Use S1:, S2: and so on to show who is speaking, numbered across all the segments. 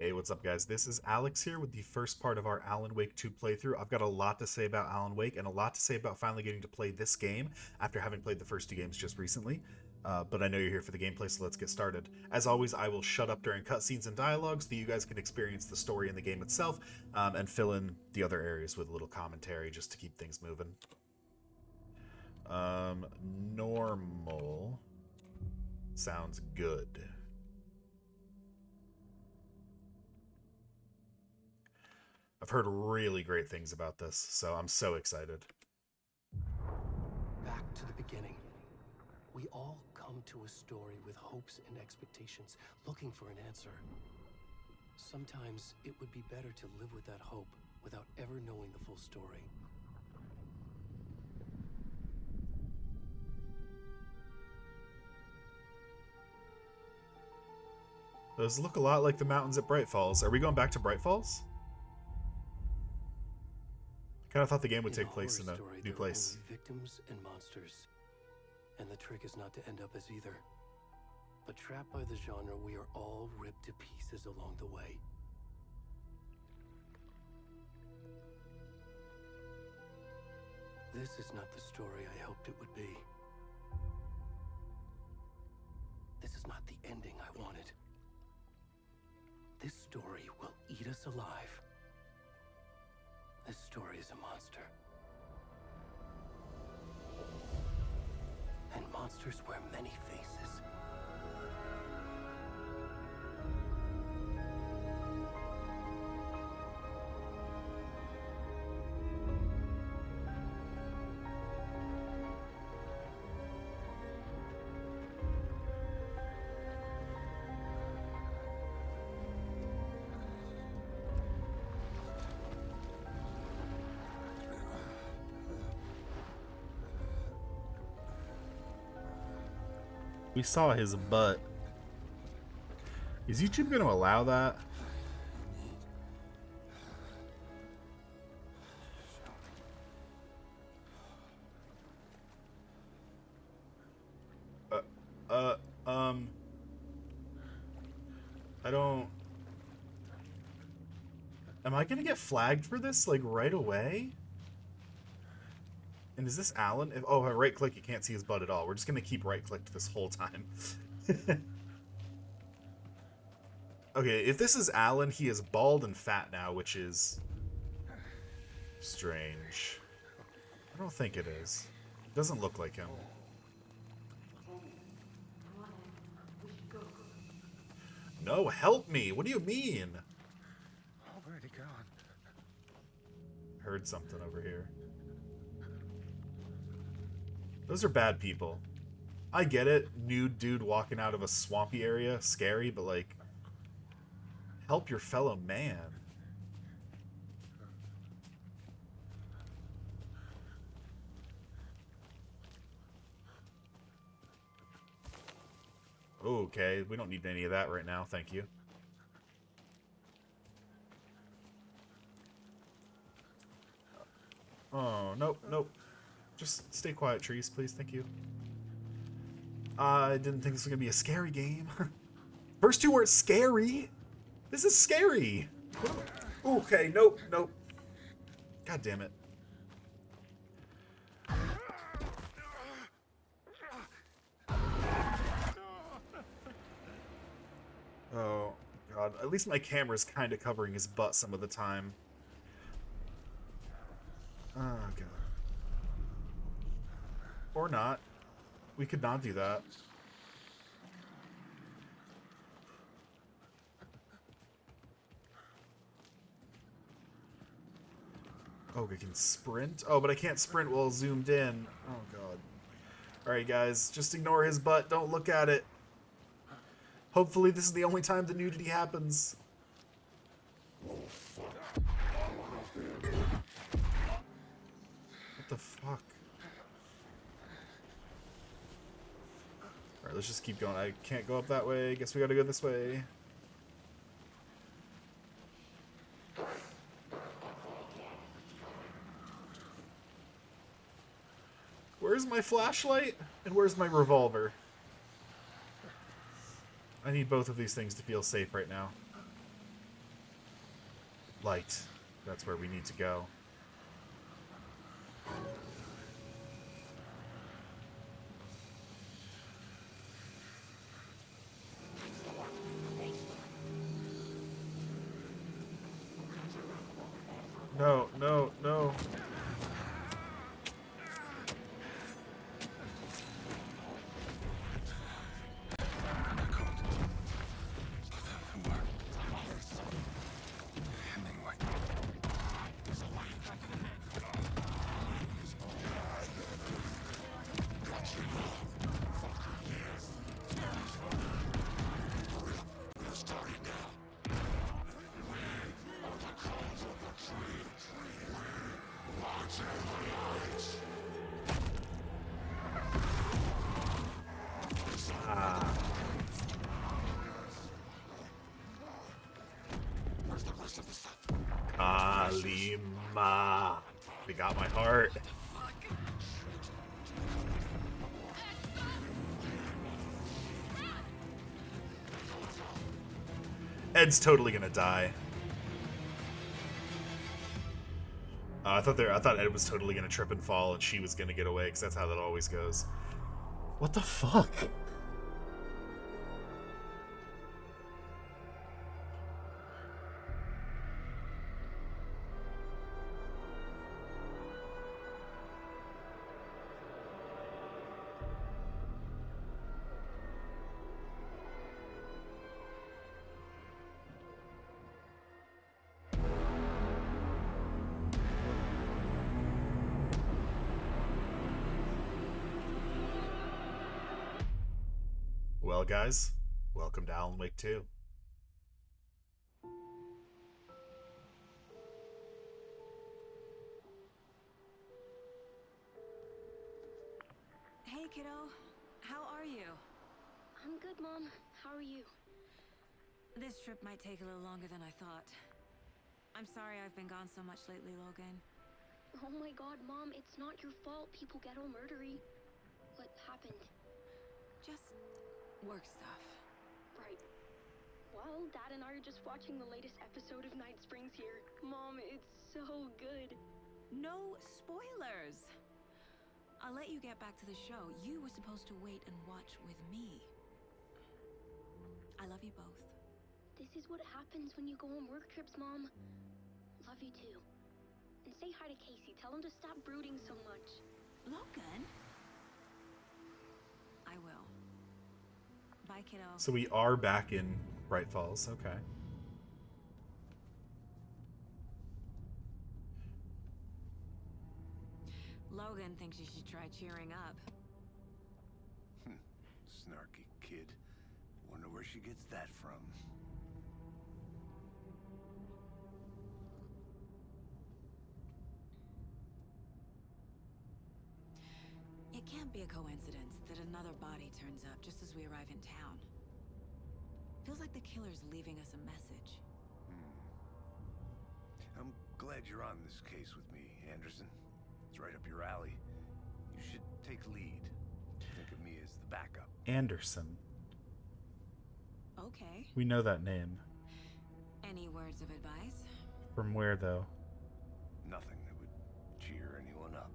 S1: Hey, what's up, guys? This is Alex here with the first part of our Alan Wake 2 playthrough. I've got a lot to say about Alan Wake and a lot to say about finally getting to play this game after having played the first two games just recently. But I know you're here for the gameplay, so let's get started. As always, I will shut up during cutscenes and dialogue so that you guys can experience the story in the game itself and fill in the other areas with a little commentary just to keep things moving. Normal sounds good. I've heard really great things about this, so I'm so excited.
S2: Back to the beginning. We all come to a story with hopes and expectations, looking for an answer. Sometimes it would be better to live with that hope without ever knowing the full story.
S1: Those look a lot like the mountains at Bright Falls. Are we going back to Bright Falls? Kind of thought the game would take place in a new place.
S2: Only victims and monsters. And the trick is not to end up as either. But trapped by the genre, we are all ripped to pieces along the way. This is not the story I hoped it would be. This is not the ending I wanted. This story will eat us alive. This story is a monster. And monsters wear many faces.
S1: We saw his butt. Is YouTube going to allow that? I don't... Am I going to get flagged for this, like, right away? And is this Alan? Oh, I right click, you can't see his butt at all. We're just going to keep right clicked this whole time. Okay, if this is Alan, he is bald and fat now, which is strange. I don't think it is. It doesn't look like him. No, help me! What do you mean?
S3: Already gone.
S1: Heard something over here. Those are bad people. I get it, nude dude walking out of a swampy area, scary, but like, help your fellow man. Okay, we don't need any of that right now, thank you. Oh, nope, nope. Just stay quiet, trees, please, thank you. I didn't think this was gonna be a scary game. First two weren't scary! This is scary! Okay, nope, nope. God damn it. Oh, God. At least my camera's kind of covering his butt some of the time. Oh, God. Or not. We could not do that. Oh, we can sprint? Oh, but I can't sprint while zoomed in. Oh, God. Alright, guys. Just ignore his butt. Don't look at it. Hopefully this is the only time the nudity happens. What the fuck? Alright, let's just keep going. I can't go up that way. Guess we gotta go this way. Where's my flashlight? And where's my revolver? I need both of these things to feel safe right now. light. That's where we need to go. No, no, no. Kalima. They got my heart. Ed's totally gonna die. I thought Ed was totally gonna trip and fall, and she was gonna get away, because that's how that always goes. What the fuck? Well, guys, welcome to Alan Wake 2.
S4: Hey, kiddo. How are you?
S5: I'm good, Mom. How are you?
S4: This trip might take a little longer than I thought. I'm sorry I've been gone so much lately, Logan.
S5: Oh my god, Mom, it's not your fault people get all murdery. What happened?
S4: Just work stuff.
S5: Right. Well, Dad and I are just watching the latest episode of Night Springs here. Mom, it's so good.
S4: No spoilers! I'll let you get back to the show. You were supposed to wait and watch with me. I love you both.
S5: This is what happens when you go on work trips, Mom. Love you too. And say hi to Casey. Tell him to stop brooding so much.
S4: Logan? I will. Bye, kiddo.
S1: So we are back in Bright Falls, okay.
S4: Logan thinks you should try cheering up.
S3: Snarky kid. Wonder where she gets that from.
S4: It can't be a coincidence that another body turns up just as we arrive in town. Feels like the killer's leaving us a message.
S3: I'm glad you're on this case with me, Anderson. It's right up your alley. You should take lead. Think of me as the backup.
S1: Anderson.
S4: Okay.
S1: We know that name.
S4: Any words of advice?
S1: From where, though?
S3: Nothing that would cheer anyone up.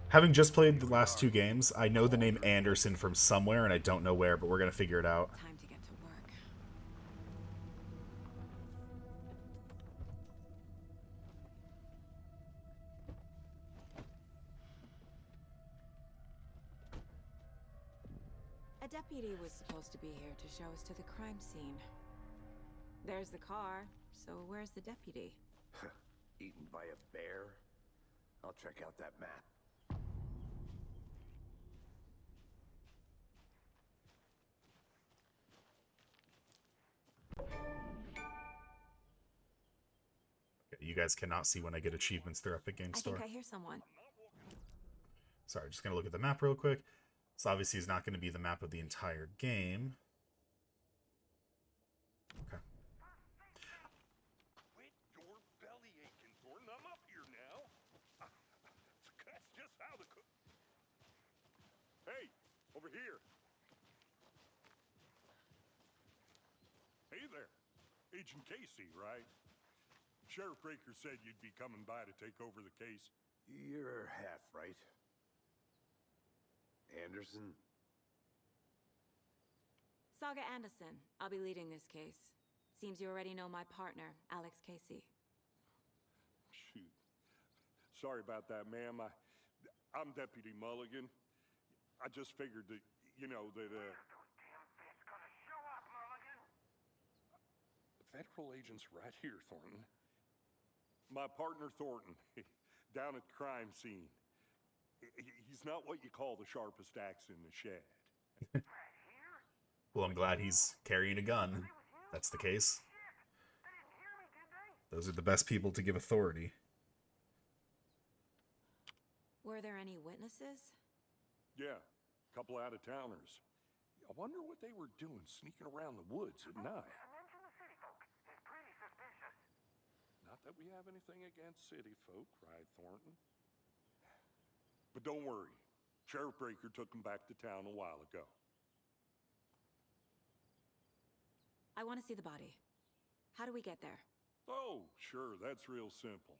S1: Having just played the last two games, I know the name Anderson from somewhere, and I don't know where, but we're going to figure it out.
S4: Time to get to work. A deputy was supposed to be here to show us to the crime scene. There's the car, so where's the deputy?
S3: Eaten by a bear? I'll check out that map.
S1: You guys cannot see when I get achievements through Epic Games
S4: I
S1: Store.
S4: think I hear someone.
S1: Sorry, just going to look at the map real quick. So obviously it's not going to be the map of the entire game. Okay.
S6: Quit your belly aching, Gordon. I'm up here now. That's just how the cook. Hey, over here. Hey there. Agent Casey, right? Sheriff Breaker said you'd be coming by to take over the case.
S3: You're half right. Anderson?
S4: Saga Anderson. I'll be leading this case. Seems you already know my partner, Alex Casey.
S6: Shoot. Sorry about that, ma'am. I'm Deputy Mulligan. I just figured that, you know, that,
S7: Those damn fish gonna show up, Mulligan?
S6: The federal agent's right here, Thornton. My partner, Thornton, down at the crime scene. He's not what you call the sharpest axe in the shed.
S7: Right here?
S1: Well, I'm glad he's carrying a gun. That's the case.
S7: Shit! They didn't hear me, did they?
S1: Those are the best people to give authority.
S4: Were there any witnesses?
S6: Yeah, a couple out-of-towners. I wonder what they were doing sneaking around the woods at night.
S7: Mention the city folk. It's pretty suspicious.
S6: Not that we have anything against city folk, cried Thornton. But don't worry. Sheriff Breaker took them back to town a while ago.
S4: I want to see the body. How do we get there?
S6: Oh, sure, that's real simple.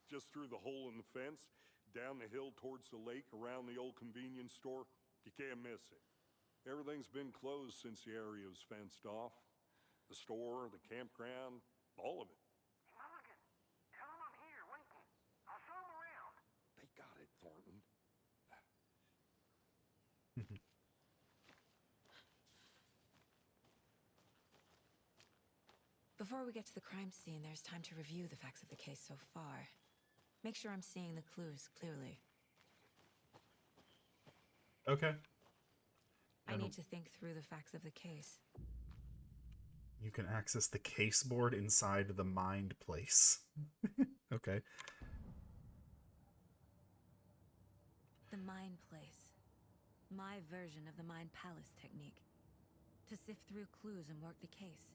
S6: Just through the hole in the fence, down the hill towards the lake, around the old convenience store. You can't miss it. Everything's been closed since the area was fenced off. The store, the campground, all of it.
S7: Hey, Mulligan, tell them I'm here, waiting. I'll show them around.
S6: They got it, Thornton.
S4: Before we get to the crime scene, there's time to review the facts of the case so far. Make sure I'm seeing the clues clearly.
S1: Okay.
S4: I need to think through the facts of the case.
S1: You can access the case board inside the mind place. Okay.
S4: The Mind Place. My version of the Mind Palace technique. To sift through clues and work the case.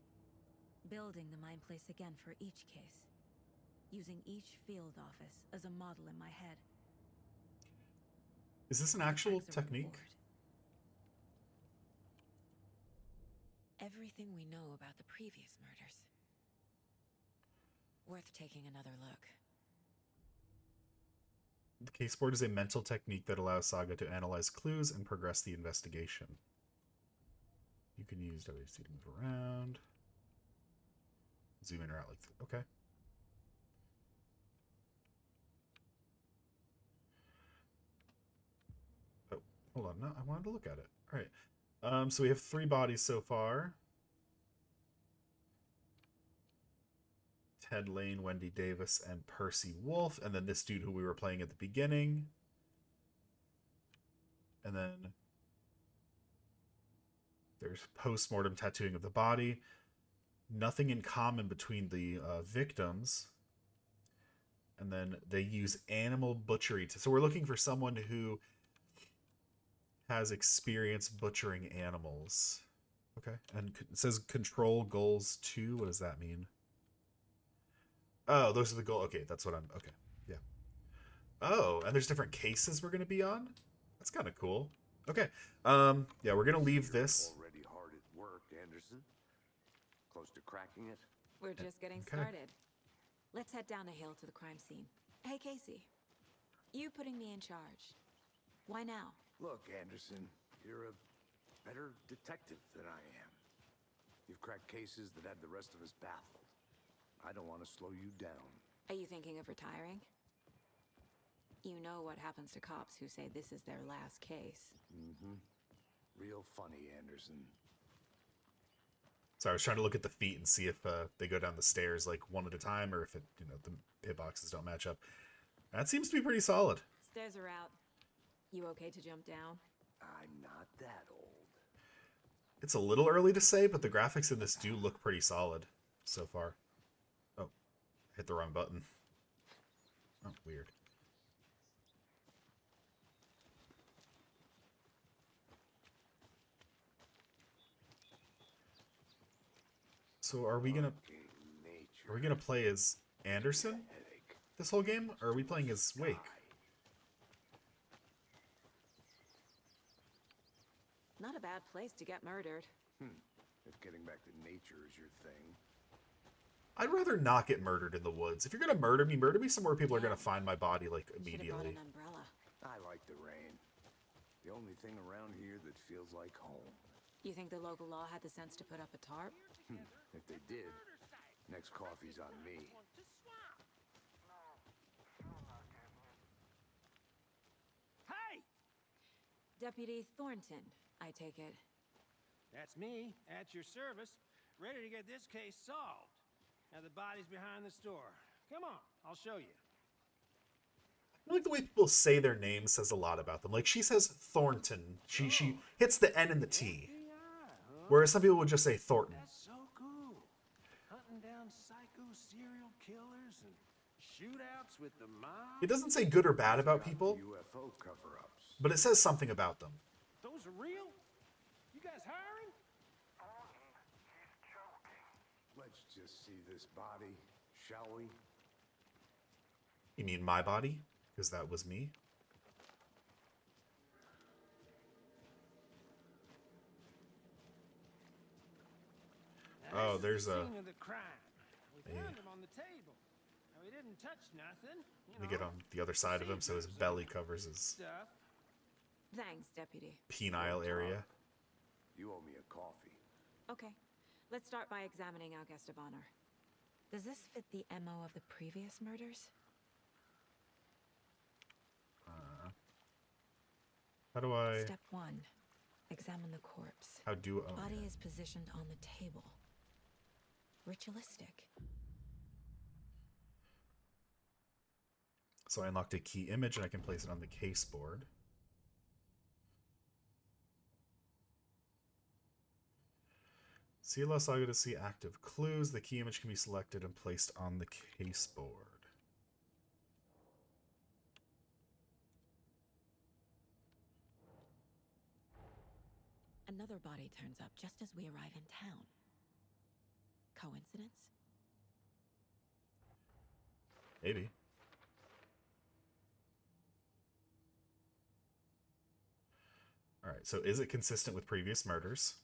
S4: Building the Mind Place again for each case. Using each field office as a model in my head.
S1: Is this an
S4: The
S1: actual
S4: facts are
S1: technique?
S4: reward. Everything we know about the previous murders. Worth taking another look.
S1: The case board is a mental technique that allows Saga to analyze clues and progress the investigation. You can use WC to move around. Zoom in or out like that. Okay. Oh, hold on. No, I wanted to look at it. All right. So we have 3 bodies so far. Ted Lane, Wendy Davis, and Percy Wolf. And then this dude who we were playing at the beginning. And then there's post-mortem tattooing of the body. Nothing in common between the victims. And then they use animal butchery. So we're looking for someone who has experience butchering animals. Okay. And it says control goals 2. What does that mean? Oh, those are the goals. Okay, that's what I'm... Okay, yeah. Oh, and there's different cases we're going to be on? That's kind of cool. Okay. Yeah, we're going to leave this.
S3: Already hard at work, Anderson. Close to cracking it?
S4: We're just getting
S1: Okay.
S4: started. Let's head down the hill to the crime scene. Hey, Casey. You putting me in charge. Why now?
S3: Look, Anderson, you're a better detective than I am. You've cracked cases that had the rest of us baffled. I don't want to slow you down.
S4: Are you thinking of retiring? You know what happens to cops who say this is their last case.
S3: Mm-hmm. Real funny, Anderson.
S1: So I was trying to look at the feet and see if they go down the stairs like one at a time or if it, the hitboxes don't match up. That seems to be pretty solid.
S4: Stairs are out. You okay to jump down?
S3: I'm not that old.
S1: It's a little early to say, but the graphics in this do look pretty solid so far. Oh, hit the wrong button. Oh, weird. So are we gonna play as Anderson this whole game, or are we playing as Wake?
S8: Not a bad place to get murdered.
S3: If getting back to nature is your thing.
S1: I'd rather not get murdered in the woods. If you're gonna murder me somewhere people are gonna find my body like
S8: Should have brought
S1: immediately.
S8: an umbrella.
S3: I like the rain. The only thing around here that feels like home.
S8: You think the local law had the sense to put up a tarp?
S3: If they did, next coffee's on me.
S7: Hey!
S8: Deputy Thornton, I take it.
S9: That's me, at your service, ready to get this case solved. Now the body's behind the store. Come on, I'll show you.
S1: I like the way people say their name says a lot about them. Like, she says Thornton. She hits the N and the T.
S9: FBI, huh?
S1: Whereas some people would just say Thornton.
S9: That's so cool. Hunting down psycho serial killers and shootouts with the mob.
S1: It doesn't say good or bad about people,
S3: UFO cover-ups.
S1: but it says something about them.
S9: Those are real? You guys hiring?
S7: He's joking.
S3: Let's just see this body, shall we?
S1: You mean my body? Because that was me.
S9: Now,
S1: Oh,
S9: this is
S1: there's
S9: the
S1: a...
S9: scene of the crime. We found him on the table. Now, we didn't touch nothing.
S1: Let me get on the other side of him so his belly covers his
S9: Stuff.
S8: Thanks, Deputy.
S1: penile area.
S3: You owe me a coffee.
S8: Okay, let's start by examining our guest of honor. Does this fit the MO of the previous murders?
S1: How do I...
S8: Step 1. Examine the corpse.
S1: How do... Oh,
S8: Body
S1: yeah.
S8: is positioned on the table. Ritualistic.
S1: So I unlocked a key image and I can place it on the case board. CLS Saga to see active clues. The key image can be selected and placed on the case board.
S8: Another body turns up just as we arrive in town. Coincidence?
S1: Maybe. Alright, so is it consistent with previous murders?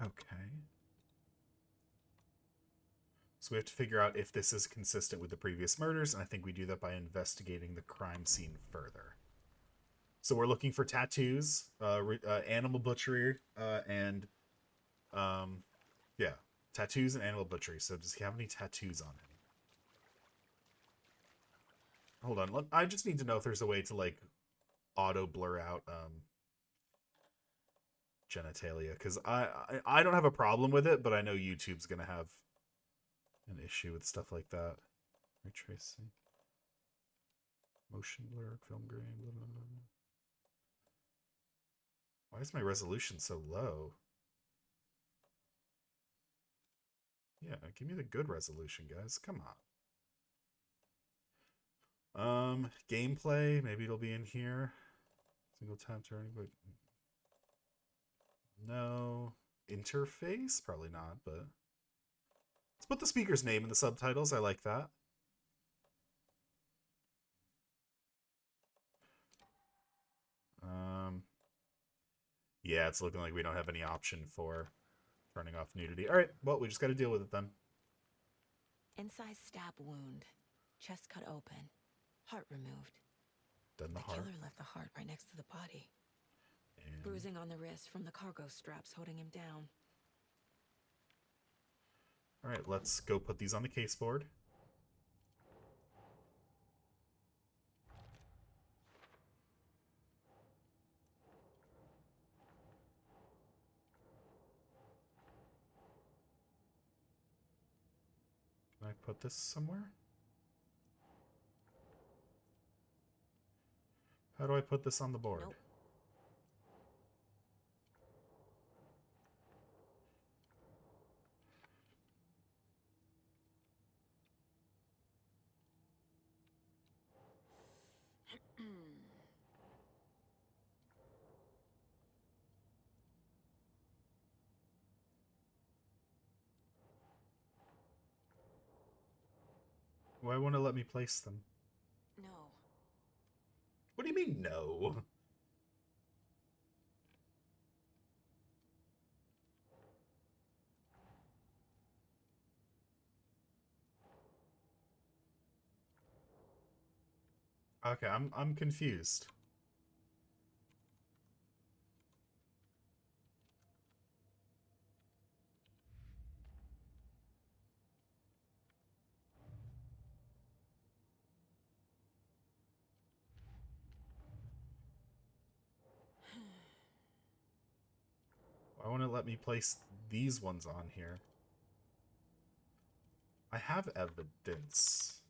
S1: Okay. So we have to figure out if this is consistent with the previous murders, and I think we do that by investigating the crime scene further. So we're looking for tattoos, animal butchery, and yeah, tattoos and animal butchery. So does he have any tattoos on him? Hold on, I just need to know if there's a way to like auto blur out genitalia, because I don't have a problem with it, but I know YouTube's gonna have an issue with stuff like that. Ray tracing, motion blur, film grain, blah, blah, blah. Why is my resolution so low? Yeah, give me the good resolution, guys. Come on. Gameplay, maybe it'll be in here. Single tap turning, but no. Interface? Probably not, but let's put the speaker's name in the subtitles. I like that. Yeah, it's looking like we don't have any option for turning off nudity. All right, well, we just got to deal with it then.
S8: Incised stab wound. Chest cut open. Heart removed.
S1: Done the
S8: The
S1: heart.
S8: killer left the heart right next to the body.
S1: And
S8: Bruising on the wrist from the cargo straps holding him down.
S1: all right, let's go put these on the case board. Can I put this somewhere? How do I put this on the board?
S8: Nope.
S1: Why won't it let me place them?
S8: No.
S1: What do you mean, no? Okay, I'm confused. Why won't it let me place these ones on here? I have evidence.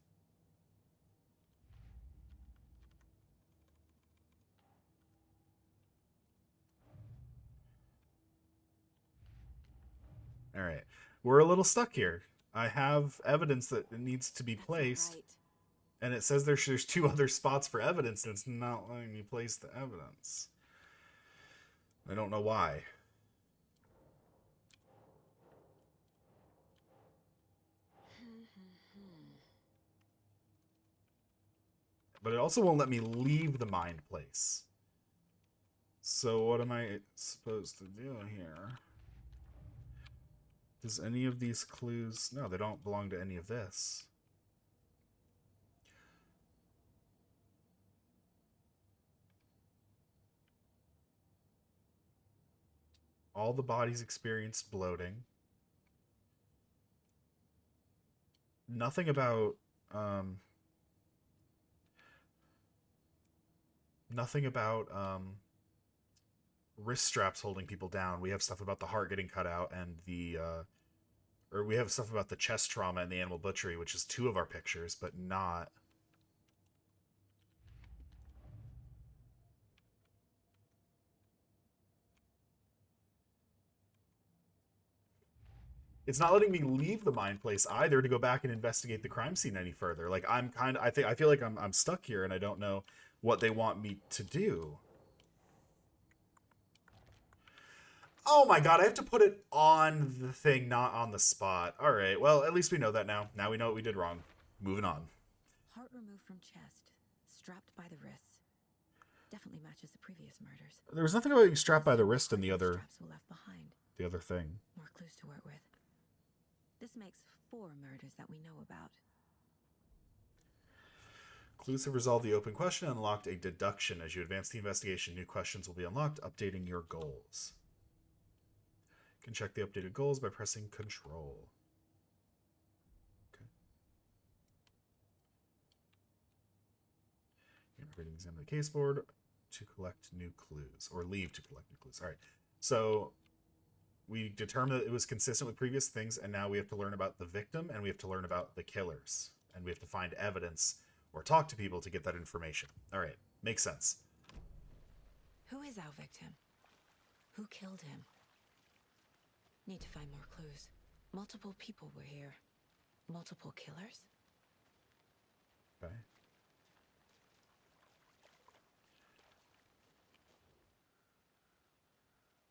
S1: All right. We're a little stuck here. I have evidence that it needs to be placed.
S8: Right.
S1: And it says there's 2 other spots for evidence, and it's not letting me place the evidence. I don't know why. But it also won't let me leave the mind place. So what am I supposed to do here? Does any of these clues... No, they don't belong to any of this. All the bodies experienced bloating. Nothing about... nothing about wrist straps holding people down. We have stuff about the heart getting cut out and the... or we have stuff about the chest trauma and the animal butchery, which is 2 of our pictures, but not... It's not letting me leave the mind place either to go back and investigate the crime scene any further. Like, I'm kind of... I feel like I'm stuck here and I don't know what they want me to do. Oh my god, I have to put it on the thing, not on the spot. Alright, well, at least we know that now. Now we know what we did wrong. Moving on.
S4: Heart removed from chest, strapped by the wrists. Definitely matches the previous murders.
S1: There was nothing about being strapped by the wrist in the other...
S4: Straps were left behind.
S1: The other thing.
S4: More clues to work with. This makes 4 murders that we know about.
S1: Clues have resolved the open question and unlocked a deduction. As you advance the investigation, new questions will be unlocked, updating your goals. You can check the updated goals by pressing Control. Okay. You can examine the case board to collect new clues, or leave to collect new clues. All right. So we determined that it was consistent with previous things, and now we have to learn about the victim, and we have to learn about the killers, and we have to find evidence or talk to people to get that information. All right, makes sense.
S8: Who is our victim? Who killed him? Need to find more clues. Multiple people were here. Multiple killers?
S1: Okay.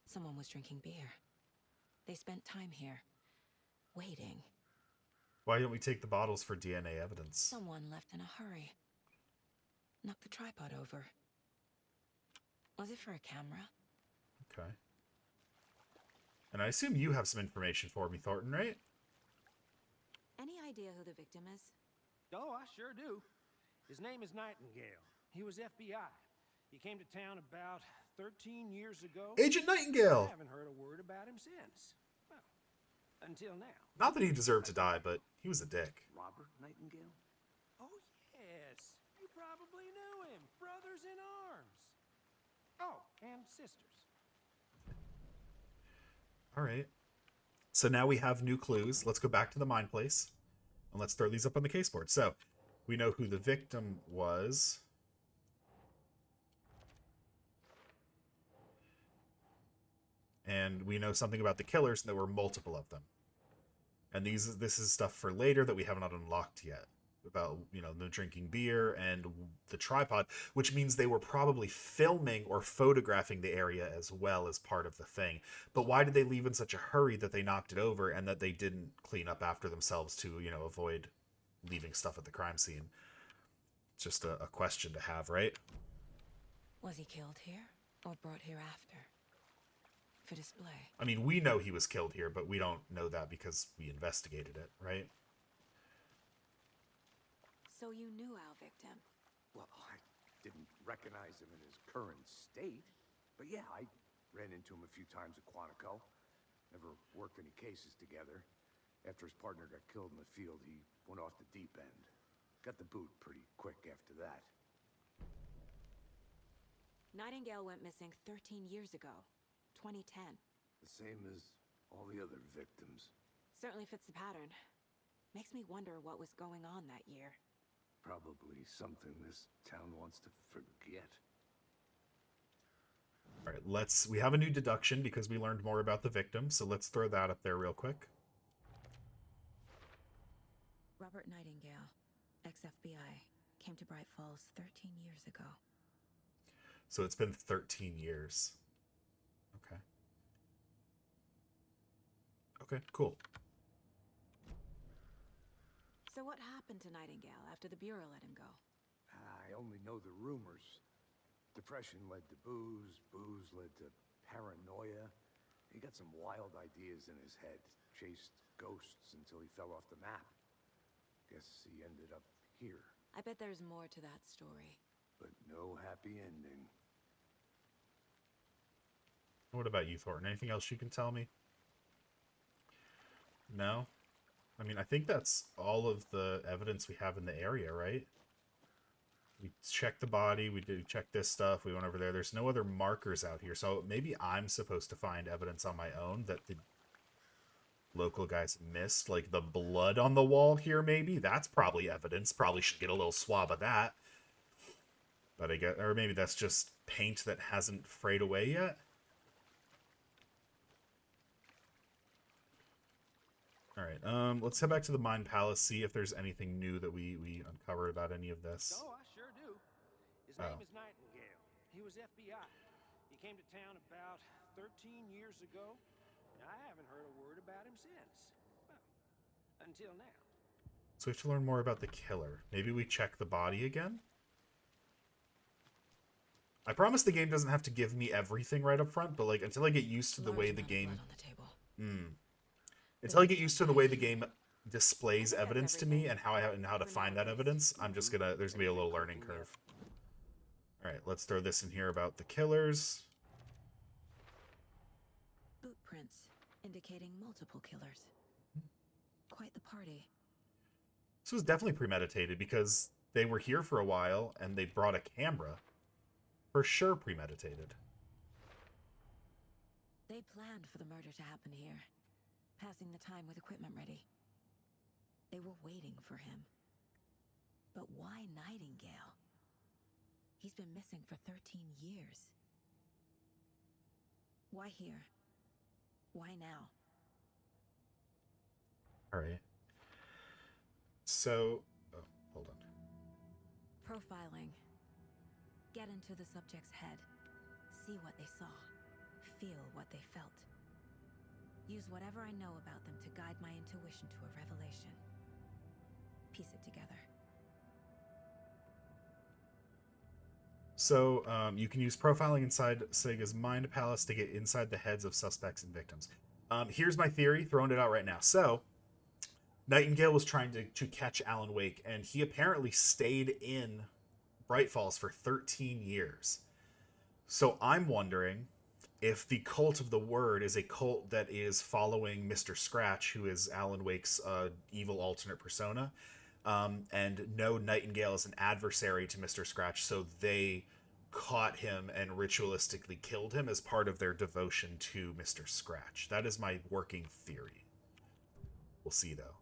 S8: Someone was drinking beer. They spent time here, waiting.
S1: Why don't we take the bottles for DNA evidence?
S8: Someone left in a hurry. Knocked the tripod over. Was it for a camera?
S1: Okay. And I assume you have some information for me, Thornton, right?
S8: Any idea who the victim is?
S9: Oh, I sure do. His name is Nightingale. He was FBI. He came to town about 13 years ago.
S1: Agent Nightingale!
S9: I haven't heard a word about him since. Well, until now.
S1: Not that he deserved to die, but he was a dick.
S3: Robert Nightingale?
S9: Oh, yes. You probably knew him. Brothers in arms. Oh, and sisters.
S1: All right. So now we have new clues. Let's go back to the mine place, and let's throw these up on the case board. So we know who the victim was. And we know something about the killers, and there were multiple of them. And this is stuff for later that we have not unlocked yet. About, you know, the drinking beer and the tripod, which means they were probably filming or photographing the area as well as part of the thing. But why did they leave in such a hurry that they knocked it over and that they didn't clean up after themselves to, you know, avoid leaving stuff at the crime scene. It's just a question to have, right?
S8: Was he killed here or brought here after? For display.
S1: I mean, we know he was killed here, but we don't know that because we investigated it, right?
S8: So you knew our victim?
S3: Well, I didn't recognize him in his current state. But yeah, I ran into him a few times at Quantico. Never worked any cases together. After his partner got killed in the field, he went off the deep end. Got the boot pretty quick after that.
S8: Nightingale went missing 13 years ago. 2010.
S3: The same as all the other victims.
S8: Certainly fits the pattern. Makes me wonder what was going on that year.
S3: Probably something this town wants to forget.
S1: All right, we have a new deduction because we learned more about the victim, so let's throw that up there real quick.
S4: Robert Nightingale, ex-FBI, came to Bright Falls 13 years ago.
S1: So it's been 13 years. Okay. Okay, cool.
S8: So what happened to Nightingale after the Bureau let him go?
S3: I only know the rumors. Depression led to booze, booze led to paranoia. He got some wild ideas in his head, chased ghosts until he fell off the map. Guess he ended up here.
S8: I bet there's more to that story.
S3: But no happy ending.
S1: What about you, Thornton? Anything else you can tell me? No? I mean, I think that's all of the evidence we have in the area, right? We checked the body, we did check this stuff, we went over there. There's no other markers out here, so maybe I'm supposed to find evidence on my own that the local guys missed. Like the blood on the wall here, maybe? That's probably evidence. Probably should get a little swab of that. But I guess, or maybe that's just paint that hasn't frayed away yet? Alright, let's head back to the Mine Palace, see if there's anything new that we uncovered about any of this.
S9: Oh, I sure do. His name is Nightingale. He was FBI. He came to town about 13 years ago, and I haven't heard a word about him since. Well, until now.
S1: So we have to learn more about the killer. Maybe we check the body again? I promise the game doesn't have to give me everything right up front, but like until I get used to the way the game... Until I get used to the way the game displays evidence to me and how to find that evidence, there's gonna be a little learning curve. Alright, let's throw this in here about the killers.
S4: Boot prints indicating multiple killers. Quite the party.
S1: This was definitely premeditated because they were here for a while and they brought a camera. For sure premeditated.
S4: They planned for the murder to happen here, passing the time with equipment ready. They were waiting for him. But why Nightingale? He's been missing for 13 years. Why here? Why now?
S1: Alright. So... oh, hold on.
S4: Profiling. Get into the subject's head. See what they saw. Feel what they felt. Use whatever I know about them to guide my intuition to a revelation. Piece it together.
S1: So, you can use profiling inside Sega's Mind Palace to get inside the heads of suspects and victims. Here's my theory, throwing it out right now. So, Nightingale was trying to catch Alan Wake, and he apparently stayed in Bright Falls for 13 years. So I'm wondering if the Cult of the Word is a cult that is following Mr. Scratch, who is Alan Wake's evil alternate persona, and no, Nightingale is an adversary to Mr. Scratch, so they caught him and ritualistically killed him as part of their devotion to Mr. Scratch. That is my working theory. We'll see, though.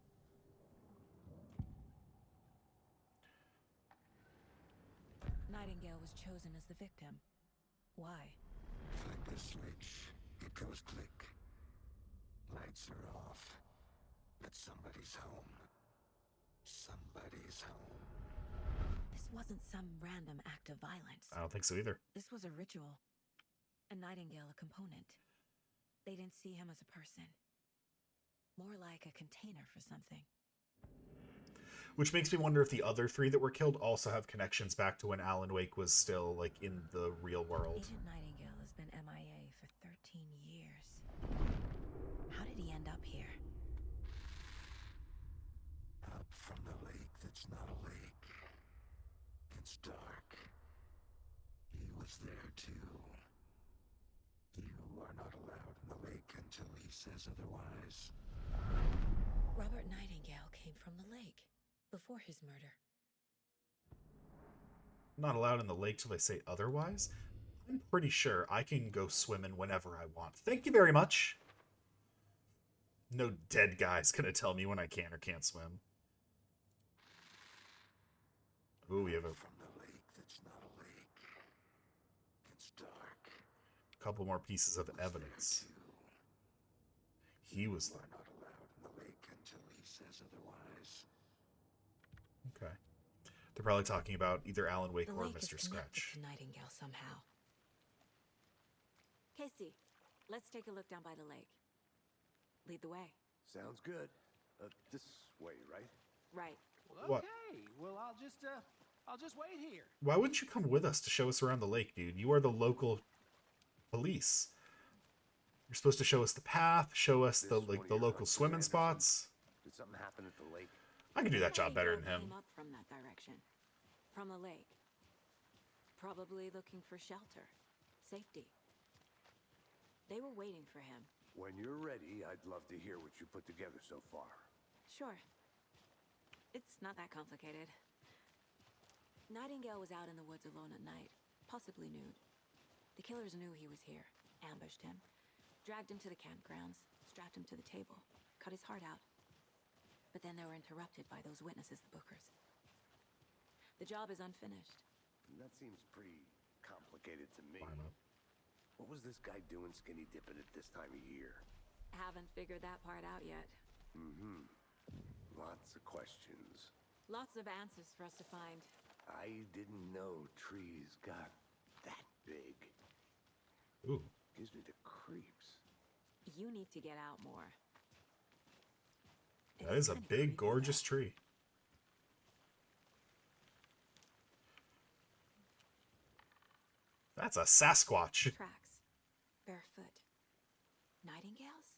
S4: Nightingale was chosen as the victim. Why?
S3: Flick a switch, it goes click. Lights are off. But somebody's home. Somebody's home.
S4: This wasn't some random act of violence.
S1: I don't think so either.
S4: This was a ritual. A Nightingale a component. They didn't see him as a person. More like a container for something.
S1: Which makes me wonder if the other three that were killed also have connections back to when Alan Wake was still, like, in the real world.
S4: Agent Nightingale has been MIA for 13 years. How did he end up here?
S10: Up from the lake that's not a lake. It's dark. He was there too. You are not allowed in the lake until he says otherwise.
S4: Robert Nightingale came from the lake before his murder.
S1: Not allowed in the lake till they say otherwise? I'm pretty sure I can go swimming whenever I want. Thank you very much. No dead guy's gonna tell me when I can or can't swim. Ooh, we have a
S10: From the lake that's not a lake. It's dark.
S1: couple more pieces of evidence. He was
S10: You
S1: there.
S10: are not allowed in the lake until he says otherwise.
S1: Okay. They're probably talking about either Alan Wake
S4: The
S1: or
S4: lake is
S1: Mr.
S4: connected
S1: Scratch.
S4: to Nightingale somehow. Casey, let's take a look down by the lake. Lead the way.
S3: Sounds good. This way, right?
S4: Right.
S9: Well,
S1: What?
S9: okay. Well, I'll just wait here.
S1: Why wouldn't you come with us to show us around the lake, dude? You are the local police. You're supposed to show us the path, show us the
S3: This one of
S1: the
S3: your
S1: local
S3: hunches,
S1: swimming
S3: Anderson?
S1: spots.
S3: Did something happen at the lake?
S1: I can do that job better than
S4: Nightingale
S1: him.
S4: came up from that direction, from the lake. Probably looking for shelter, safety. They were waiting for him.
S3: When you're ready, I'd love to hear what you put together so far.
S4: Sure. It's not that complicated. Nightingale was out in the woods alone at night, possibly nude. The killers knew he was here, ambushed him, dragged him to the campgrounds, strapped him to the table, cut his heart out. But then they were interrupted by those witnesses, the Bookers. The job is unfinished.
S3: That seems pretty complicated to me.
S1: Why not?
S3: What was this guy doing skinny dipping at this time of year?
S4: Haven't figured that part out yet.
S3: Mm-hmm. Lots of questions.
S4: Lots of answers for us to find.
S3: I didn't know trees got that big.
S1: Ooh.
S3: Gives me the creeps.
S4: You need to get out more.
S1: That is a
S4: It's kinda
S1: big,
S4: creepy,
S1: gorgeous
S4: though.
S1: tree. That's a Sasquatch.
S4: Tracks. Barefoot. Nightingales?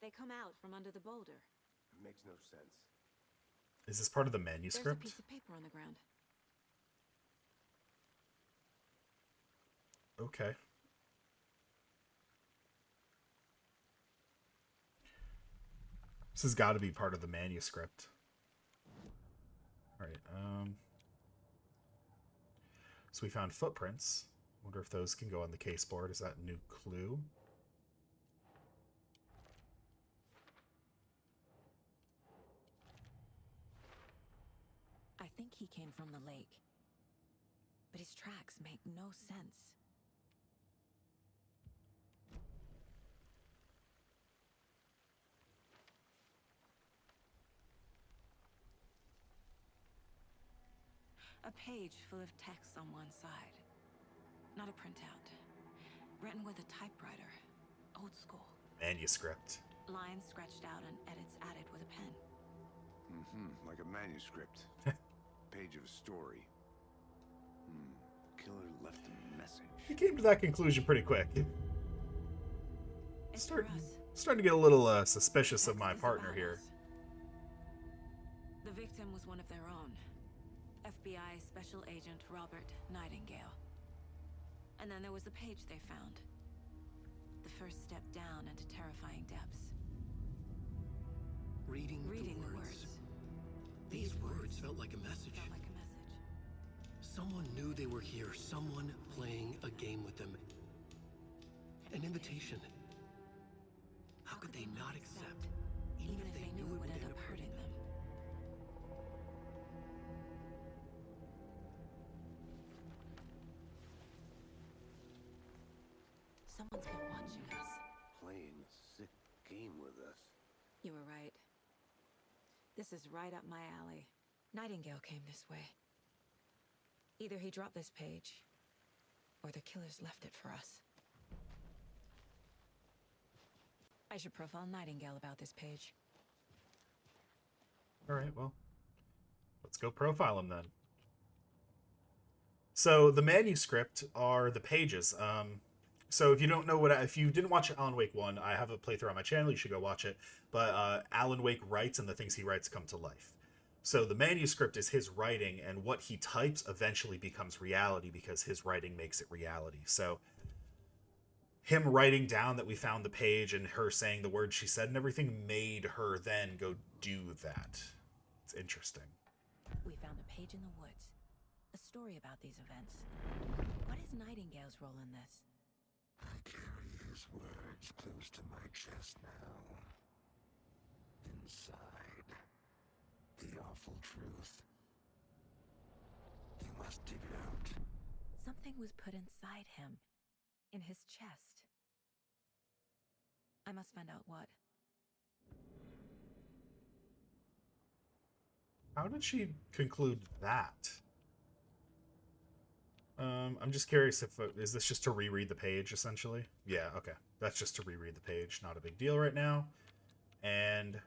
S4: They come out from under the boulder.
S3: Makes no sense.
S1: Is this part of the
S4: There's a
S1: manuscript?
S4: piece of paper on the ground.
S1: Okay. This has got to be part of the manuscript. All right. So we found footprints. Wonder if those can go on the case board. Is that a new clue?
S4: I think he came from the lake. But his tracks make no sense. A page full of text on one side. Not a printout. Written with a typewriter. Old school.
S1: Manuscript.
S4: Lines scratched out and edits added with a pen.
S3: Mm-hmm. Like a manuscript. Page of a story. Killer left a message.
S1: He came to that conclusion pretty quick.
S4: It's
S1: Start-
S4: for us.
S1: Starting to get a little suspicious of
S4: Text
S1: my
S4: is
S1: partner
S4: about
S1: here.
S4: us. The victim was one of their own. FBI Special Agent Robert Nightingale. And then there was the page they found. The first step down into terrifying depths.
S2: Reading
S4: the words.
S2: These words felt like a message.
S4: Felt like a message.
S2: Someone knew they were here. Someone playing a game with them. An invitation. How could they not accept, even if they knew it would end up hurting them?
S4: Someone's been watching us.
S3: Playing a sick game with us.
S4: You were right. This is right up my alley. Nightingale came this way. Either he dropped this page, or the killers left it for us. I should profile Nightingale about this page.
S1: All right, well, let's go profile him then. So the manuscript are the pages. So if you don't know if you didn't watch Alan Wake 1, I have a playthrough on my channel. You should go watch it. But Alan Wake writes, and the things he writes come to life. So the manuscript is his writing, and what he types eventually becomes reality because his writing makes it reality. So him writing down that we found the page and her saying the words she said and everything made her then go do that. It's interesting.
S4: We found a page in the woods. A story about these events. What is Nightingale's role in this?
S10: I carry his words close to my chest now. Inside, the awful truth. You must dig it out.
S4: Something was put inside him. In his chest. I must find out what.
S1: How did she conclude that? I'm just curious if is this just to reread the page essentially? Yeah, okay. That's just to reread the page. Not a big deal right now. And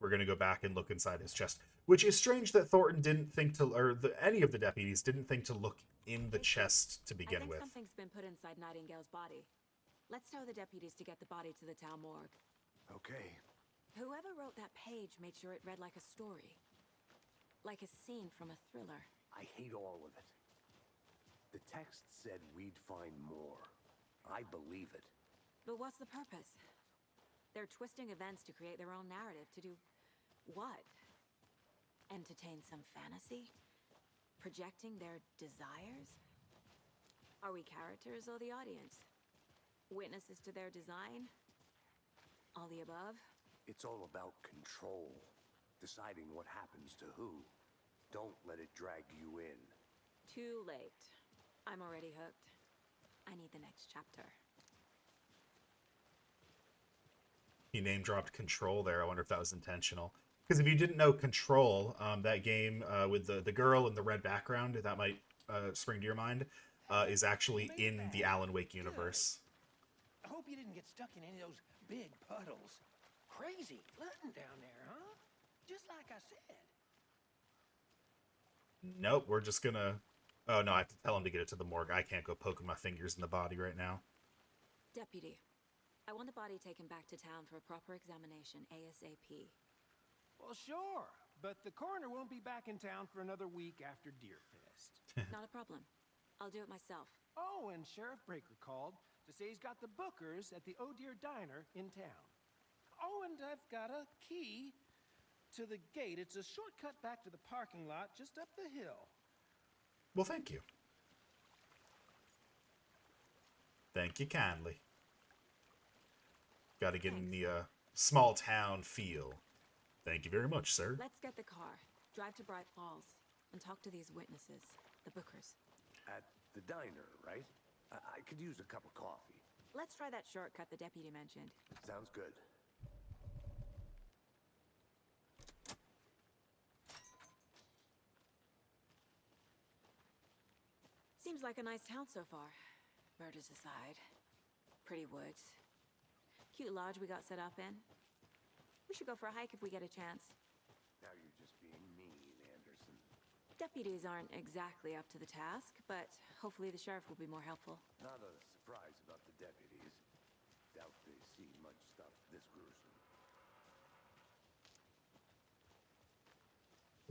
S1: we're gonna go back and look inside his chest, which is strange that Thornton didn't think to, or any of the deputies didn't think to look in the chest to begin with.
S4: Something's been put inside Nightingale's body. Let's tell the deputies to get the body to the town morgue.
S3: Okay.
S4: Whoever wrote that page made sure it read like a story. Like a scene from a thriller.
S3: I hate all of it. The text said we'd find more. I believe it.
S4: But what's the purpose? They're twisting events to create their own narrative. To do what? Entertain some fantasy? Projecting their desires? Are we characters or the audience? Witnesses to their design? All the above?
S3: It's all about control. Deciding what happens to who. Don't let it drag you in.
S4: Too late. I'm already hooked. I need the next chapter.
S1: He name dropped Control there. I wonder if that was intentional. Because if you didn't know Control, that game with the girl in the red background, that might spring to your mind, is actually in the Alan Wake universe.
S9: I hope you didn't get stuck in any of those big puddles. Crazy flooding down there, huh? Just like I said.
S1: Nope, we're just gonna... Oh, no, I have to tell him to get it to the morgue. I can't go poking my fingers in the body right now.
S4: Deputy, I want the body taken back to town for a proper examination, ASAP.
S9: Well, sure, but the coroner won't be back in town for another week after Deerfest.
S4: Not a problem. I'll do it myself.
S9: Oh, and Sheriff Breaker called to say he's got the bookers at the Oh Dear Diner in town. Oh, and I've got a key to the gate. It's a shortcut back to the parking lot just up the hill.
S1: Well, thank you. Thank you kindly. Got to get in the small town feel. Thank you very much, sir.
S4: Let's get the car, drive to Bright Falls, and talk to these witnesses, the bookers.
S3: At the diner, right? I could use a cup of coffee.
S4: Let's try that shortcut the deputy mentioned.
S3: Sounds good.
S4: Seems like a nice town so far. Murders aside. Pretty woods. Cute lodge we got set up in. We should go for a hike if we get a chance.
S3: Now you're just being mean, Anderson.
S4: Deputies aren't exactly up to the task, but hopefully the sheriff will be more helpful.
S3: Not a surprise about the deputies. Doubt they see much stuff this gruesome.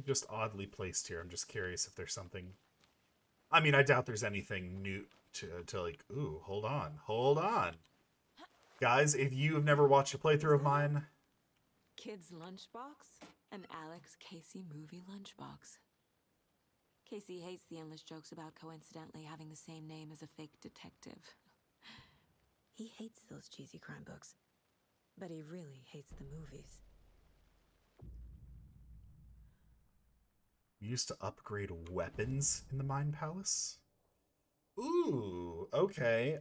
S1: Just oddly placed here. I'm just curious if there's something... I mean, I doubt there's anything new to like, ooh, hold on. Guys, if you have never watched a playthrough of mine...
S4: Kid's lunchbox? An Alex Casey movie lunchbox. Casey hates the endless jokes about coincidentally having the same name as a fake detective. He hates those cheesy crime books, but he really hates the movies.
S1: We used to upgrade weapons in the Mind Palace. Ooh, okay.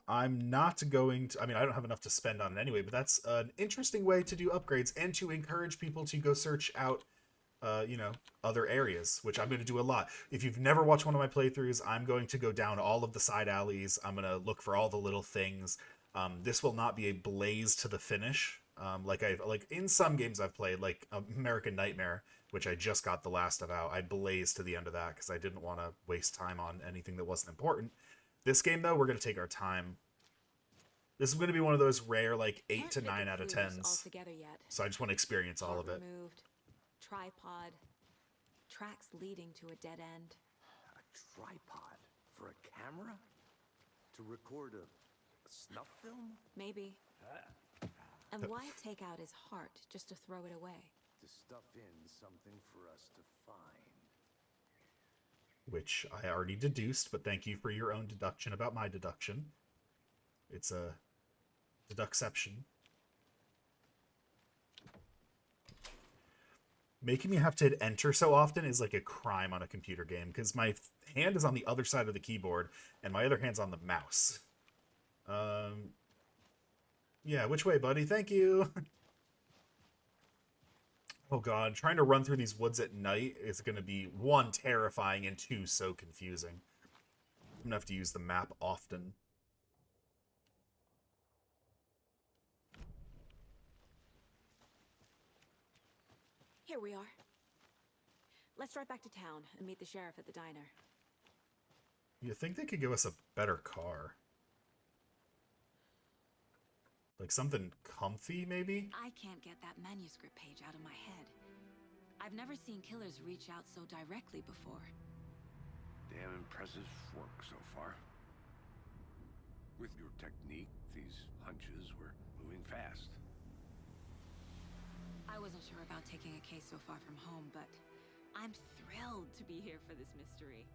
S1: I'm not going to... I mean, I don't have enough to spend on it anyway, but that's an interesting way to do upgrades and to encourage people to go search out, you know, other areas, which I'm going to do a lot. If you've never watched one of my playthroughs, I'm going to go down all of the side alleys. I'm going to look for all the little things. This will not be a blaze to the finish, Like in some games I've played, like American Nightmare, which I just got the last of out. I blazed to the end of that because I didn't want to waste time on anything that wasn't important. This game, though, we're going to take our time. This is going to be one of those rare, like, 8 to 9 out of 10s.
S8: Yet.
S1: So I just want to experience all of it.
S8: Removed, tripod, tracks leading to a dead end.
S3: A tripod for a camera? To record a snuff film?
S8: Maybe. And why take out his heart just to throw it away?
S3: To stuff in something for us to find.
S1: Which I already deduced, but thank you for your own deduction about my deduction. It's a deducception. Making me have to hit enter so often is like a crime on a computer game, because my hand is on the other side of the keyboard, and my other hand's on the mouse. Yeah, which way, buddy? Thank you! Oh god, trying to run through these woods at night is going to be, 1, terrifying, and 2, so confusing. I'm going to have to use the map often.
S8: Here we are. Let's drive back to town and meet the sheriff at the diner.
S1: You think they could give us a better car? Like something comfy, maybe?
S4: I can't get that manuscript page out of my head. I've never seen killers reach out so directly before.
S3: Damn impressive work so far. With your technique, these hunches were moving fast.
S4: I wasn't sure about taking a case so far from home, but I'm thrilled to be here for this mystery.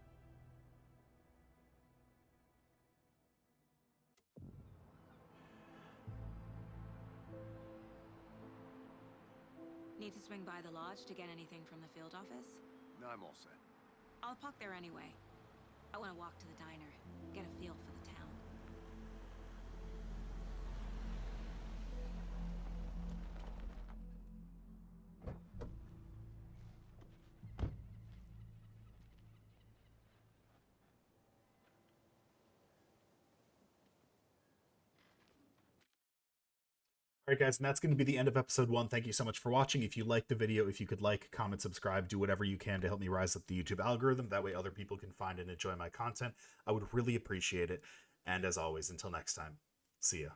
S4: Need to swing by the lodge to get anything from the field office?
S3: No, I'm all set.
S4: I'll park there anyway. I want to walk to the diner, get a feel for the town.
S1: Alright guys, and that's going to be the end of episode 1. Thank you so much for watching. If you liked the video, if you could like, comment, subscribe, do whatever you can to help me rise up the YouTube algorithm. That way other people can find and enjoy my content. I would really appreciate it. And as always, until next time, see ya.